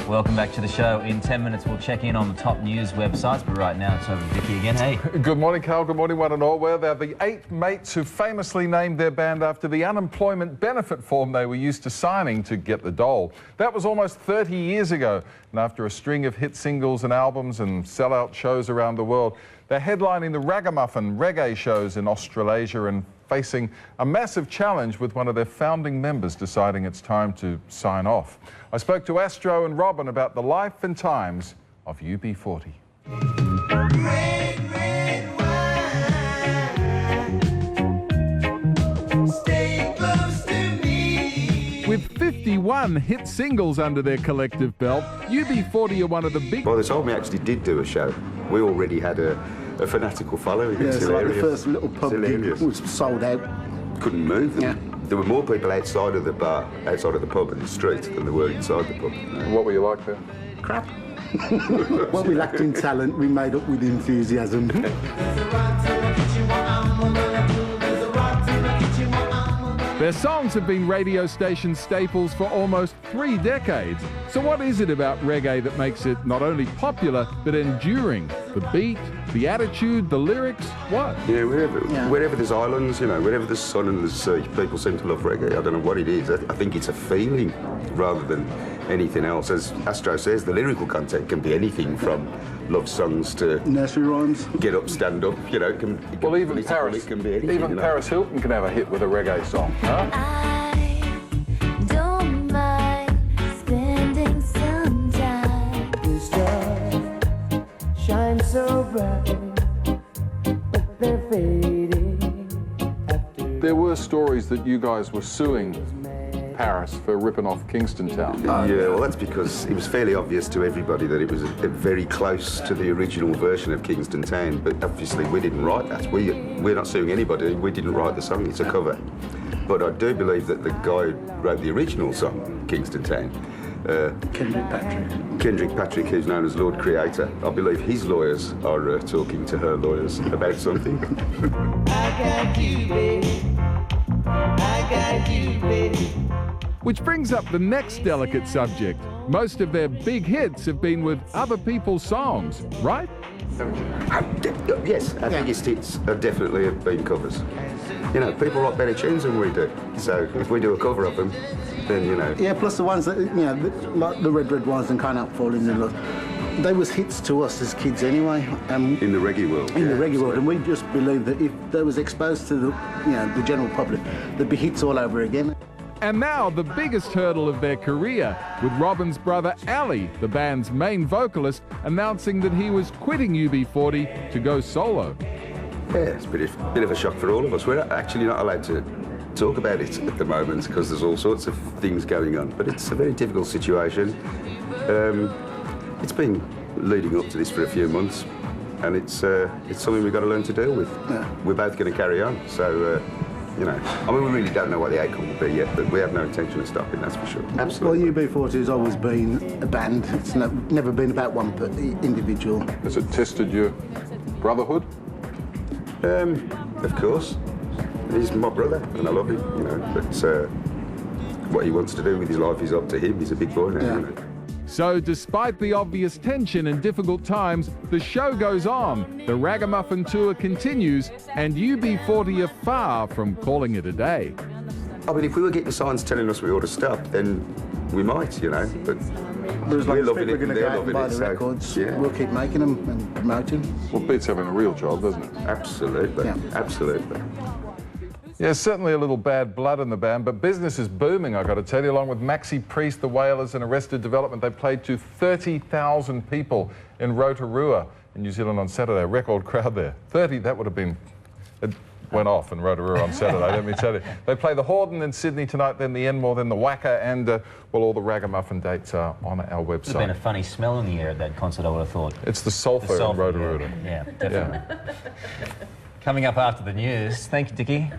Welcome back to the show. In 10 minutes, we'll check in on the top news websites, but right now it's over to Vicky again. Hey. Good morning, Carl. Good morning, one and all. Well, they're the 8 mates who famously named their band after the unemployment benefit form they were used to signing to get the dole. That was almost 30 years ago, and after a string of hit singles and albums and sellout shows around the world, they're headlining the ragamuffin reggae shows in Australasia and facing a massive challenge with one of their founding members deciding it's time to sign off. I spoke to Astro and Robin about the life and times of UB40. Red, red wine, stay close to me. With 51 hit singles under their collective belt, UB40 are one of the big... By the time we actually did do a show, we already had a fanatical following. Yeah, it's it's like the first little pub gig was sold out. Couldn't move. Yeah. There were more people outside of the bar, outside of the pub and the street than there were inside the pub. What were you like there? Crap. Well, we lacked in talent, we made up with enthusiasm. There's a rock to the kitchen, what I'm gonna do. There's a rock to the kitchen, what I'm gonna do. Their songs have been radio station staples for almost 3 decades. So what is it about reggae that makes it not only popular, but enduring? The beat, the attitude, the lyrics, what? Yeah, wherever there's islands, you know, wherever there's sun and there's sea, people seem to love reggae. I don't know what it is. I think it's a feeling rather than anything else. As Astro says, the lyrical content can be anything from love songs to Nursery rhymes. Get up, stand up, you know. Well, even Paris, it can be anything, even you know. Paris Hilton can have a hit with a reggae song, huh? I don't mind spending some time. The stars shine so bright, but they're fading after. There were stories that you guys were suing Paris for ripping off Kingston Town. Yeah, well, that's because it was fairly obvious to everybody that it was very close to the original version of Kingston Town, but obviously we didn't write that. We're not suing anybody. We didn't write the song. It's a cover. But I do believe that the guy who wrote the original song, Kingston Town, Kendrick Patrick, who's known as Lord Creator, I believe his lawyers are talking to her lawyers about something. I got you, baby. I got you, baby. Which brings up the next delicate subject. Most of their big hits have been with other people's songs, right? Yes, our biggest hits are definitely have been covers. You know, people write better tunes than we do. So if we do a cover of them, then, you know... Yeah, plus the ones that, you know, like the Red Red Wines and Can't Help Falling in Love, they was hits to us as kids anyway. In the reggae world. In the reggae world, and we just believed that if they was exposed to the, you know, the general public, there'd be hits all over again. And now the biggest hurdle of their career, with Robin's brother Ali, the band's main vocalist, announcing that he was quitting UB40 to go solo. Yeah, it's a bit of a shock for all of us. We're actually not allowed to talk about it at the moment because there's all sorts of things going on, but it's a very difficult situation. It's been leading up to this for a few months, and it's something we've got to learn to deal with. Yeah. We're both going to carry on, so... you know, I mean, we really don't know what the outcome will be yet, but we have no intention of stopping, that's for sure. Absolutely. Well, UB40 has always been a band. It's never been about one individual. Has it tested your brotherhood? Of course. He's my brother, and I love him, you know, but what he wants to do with his life is up to him. He's a big boy now, Yeah. you know. So, despite the obvious tension and difficult times, the show goes on. The Ragamuffin tour continues, and UB40 are far from calling it a day. I mean, if we were getting signs telling us we ought to stop, then we might, you know, but There's like we're loving people it, are going to they're go out and loving buy it, the so, records. yeah. We'll keep making them and promoting. Well, beats having a real job, doesn't it? Absolutely, Yeah. absolutely. Yeah, certainly a little bad blood in the band, but business is booming, I've got to tell you. Along with Maxi Priest, the Wailers and Arrested Development, they played to 30,000 people in Rotorua in New Zealand on Saturday. A record crowd there. 30, that would have been... It went off in Rotorua on Saturday, let me tell you. They play the Horden in Sydney tonight, then the Enmore, then the Wacker, and, well, all the Ragamuffin dates are on our website. There's been a funny smell in the air at that concert, I would have thought. It's the sulphur in Rotorua. Yeah, definitely. Coming up after the news. Thank you, Dickie.